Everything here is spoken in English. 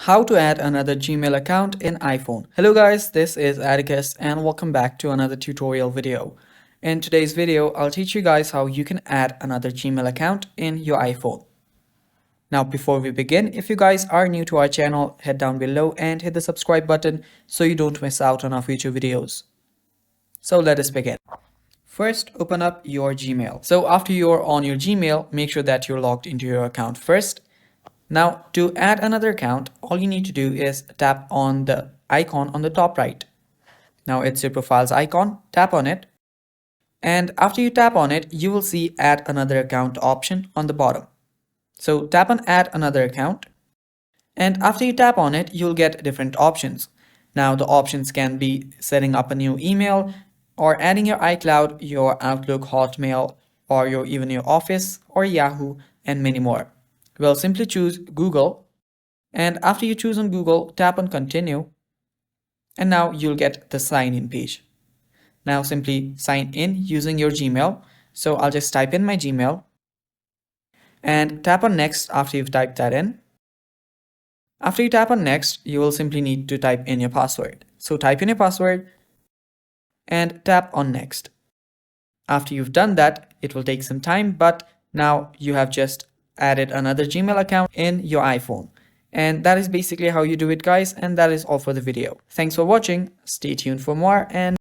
How to add another Gmail account in iPhone. Hello guys, this is Atticus and welcome back to another tutorial video. In today's video, I'll teach you guys how you can add another Gmail account in your iPhone. Now before we begin, if you guys are new to our channel, head down below and hit the subscribe button so you don't miss out on our future videos. So let us begin. First, open up your Gmail. So after you're on your Gmail, make sure that you're logged into your account first. Now, to add another account, all you need to do is tap on the icon on the top right. Now, it's your profile's icon. Tap on it. And after you tap on it, you will see Add Another Account option on the bottom. So tap on Add Another Account. And after you tap on it, you'll get different options. Now, the options can be setting up a new email or adding your iCloud, your Outlook, Hotmail, or even your Office or Yahoo, and many more. Well, simply choose Google, and after you choose on Google, tap on continue, and now you'll get the sign in page. Now simply sign in using your Gmail. So I'll just type in my Gmail and tap on next after you've typed that in. After you tap on next, you will simply need to type in your password. So type in your password and tap on next. After you've done that, it will take some time, but now you have just added another Gmail account in your iPhone. And that is basically how you do it, guys, and that is all for the video. Thanks for watching. Stay tuned for more, and